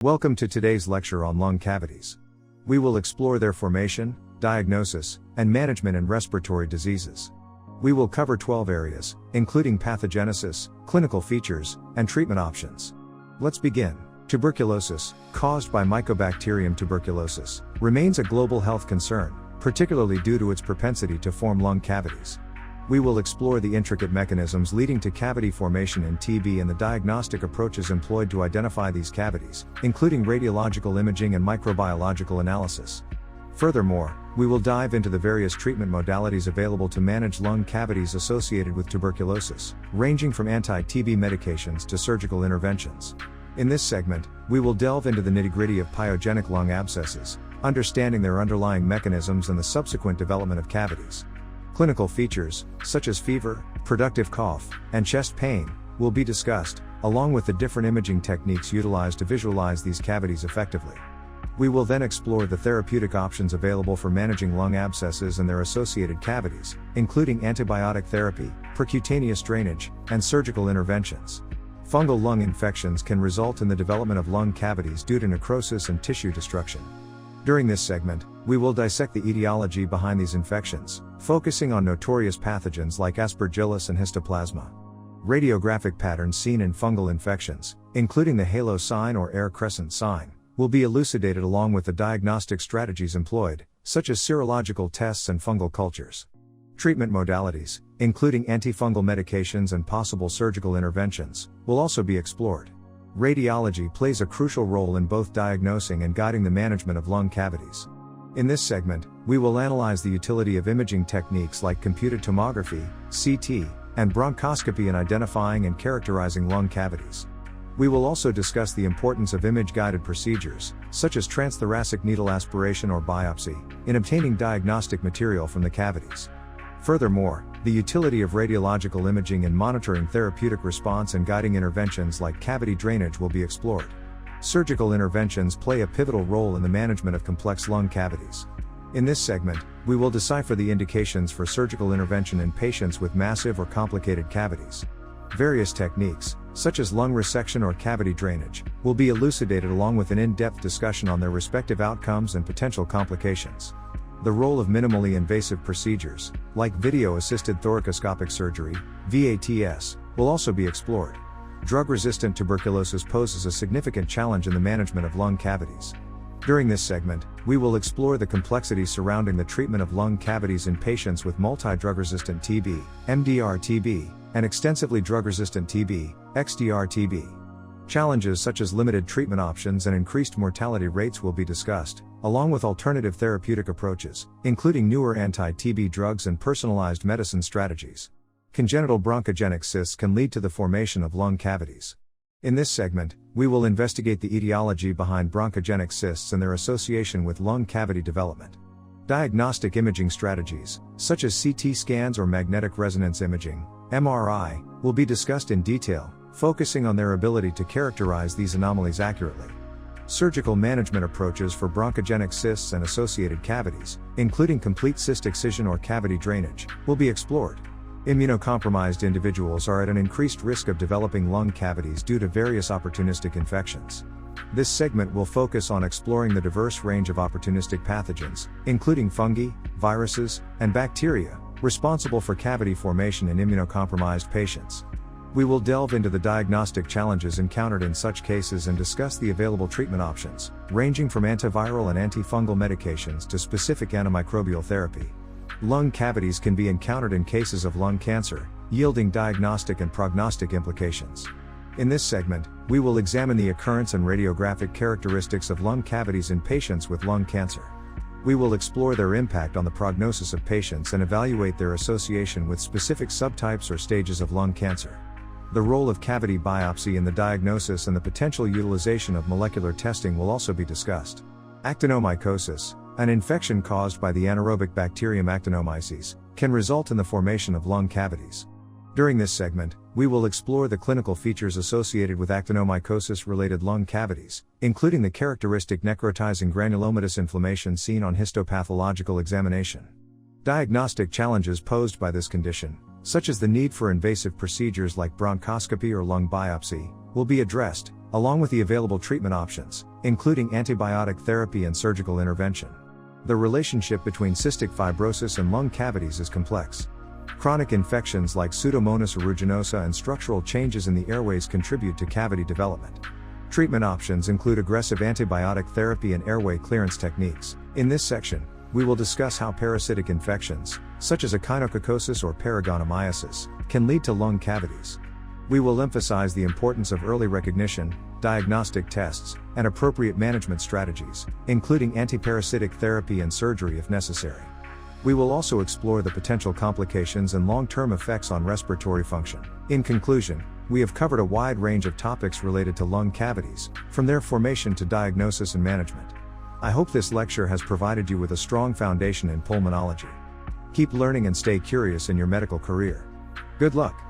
Welcome to today's lecture on lung cavities. We will explore their formation, diagnosis, and management in respiratory diseases. We will cover 12 areas, including pathogenesis, clinical features, and treatment options. Let's begin. Tuberculosis, caused by Mycobacterium tuberculosis, remains a global health concern, particularly due to its propensity to form lung cavities. We will explore the intricate mechanisms leading to cavity formation in TB and the diagnostic approaches employed to identify these cavities, including radiological imaging and microbiological analysis. Furthermore, we will dive into the various treatment modalities available to manage lung cavities associated with tuberculosis, ranging from anti-TB medications to surgical interventions. In this segment, we will delve into the nitty-gritty of pyogenic lung abscesses, understanding their underlying mechanisms and the subsequent development of cavities. Clinical features, such as fever, productive cough, and chest pain, will be discussed, along with the different imaging techniques utilized to visualize these cavities effectively. We will then explore the therapeutic options available for managing lung abscesses and their associated cavities, including antibiotic therapy, percutaneous drainage, and surgical interventions. Fungal lung infections can result in the development of lung cavities due to necrosis and tissue destruction. During this segment, we will dissect the etiology behind these infections, focusing on notorious pathogens like Aspergillus and Histoplasma. Radiographic patterns seen in fungal infections, including the halo sign or air crescent sign, will be elucidated along with the diagnostic strategies employed, such as serological tests and fungal cultures. Treatment modalities, including antifungal medications and possible surgical interventions, will also be explored. Radiology plays a crucial role in both diagnosing and guiding the management of lung cavities. In this segment, we will analyze the utility of imaging techniques like computed tomography, CT, and bronchoscopy in identifying and characterizing lung cavities. We will also discuss the importance of image-guided procedures, such as transthoracic needle aspiration or biopsy, in obtaining diagnostic material from the cavities. Furthermore, the utility of radiological imaging in monitoring therapeutic response and guiding interventions like cavity drainage will be explored. Surgical interventions play a pivotal role in the management of complex lung cavities. In this segment, we will decipher the indications for surgical intervention in patients with massive or complicated cavities. Various techniques, such as lung resection or cavity drainage, will be elucidated along with an in-depth discussion on their respective outcomes and potential complications. The role of minimally invasive procedures, like video-assisted thoracoscopic surgery, VATS, will also be explored. Drug-resistant tuberculosis poses a significant challenge in the management of lung cavities. During this segment, we will explore the complexities surrounding the treatment of lung cavities in patients with multi-drug-resistant TB, MDR-TB, and extensively drug-resistant TB, XDR-TB. Challenges such as limited treatment options and increased mortality rates will be discussed, along with alternative therapeutic approaches, including newer anti-TB drugs and personalized medicine strategies. Congenital bronchogenic cysts can lead to the formation of lung cavities. In this segment, we will investigate the etiology behind bronchogenic cysts and their association with lung cavity development. Diagnostic imaging strategies, such as CT scans or magnetic resonance imaging, MRI, will be discussed in detail, focusing on their ability to characterize these anomalies accurately. Surgical management approaches for bronchogenic cysts and associated cavities, including complete cyst excision or cavity drainage, will be explored. Immunocompromised individuals are at an increased risk of developing lung cavities due to various opportunistic infections. This segment will focus on exploring the diverse range of opportunistic pathogens, including fungi, viruses, and bacteria, responsible for cavity formation in immunocompromised patients. We will delve into the diagnostic challenges encountered in such cases and discuss the available treatment options, ranging from antiviral and antifungal medications to specific antimicrobial therapy. Lung cavities can be encountered in cases of lung cancer, yielding diagnostic and prognostic implications. In this segment, we will examine the occurrence and radiographic characteristics of lung cavities in patients with lung cancer. We will explore their impact on the prognosis of patients and evaluate their association with specific subtypes or stages of lung cancer. The role of cavity biopsy in the diagnosis and the potential utilization of molecular testing will also be discussed. Actinomycosis, an infection caused by the anaerobic bacterium Actinomyces, can result in the formation of lung cavities. During this segment, we will explore the clinical features associated with actinomycosis-related lung cavities, including the characteristic necrotizing granulomatous inflammation seen on histopathological examination. Diagnostic challenges posed by this condition, such as the need for invasive procedures like bronchoscopy or lung biopsy, will be addressed, along with the available treatment options, including antibiotic therapy and surgical intervention. The relationship between cystic fibrosis and lung cavities is complex. Chronic infections like Pseudomonas aeruginosa and structural changes in the airways contribute to cavity development. Treatment options include aggressive antibiotic therapy and airway clearance techniques. In this section, we will discuss how parasitic infections, such as Actinomycosis or Actinomycosis, can lead to lung cavities. We will emphasize the importance of early recognition, diagnostic tests, and appropriate management strategies, including antiparasitic therapy and surgery if necessary. We will also explore the potential complications and long-term effects on respiratory function. In conclusion, we have covered a wide range of topics related to lung cavities, from their formation to diagnosis and management. I hope this lecture has provided you with a strong foundation in pulmonology. Keep learning and stay curious in your medical career. Good luck!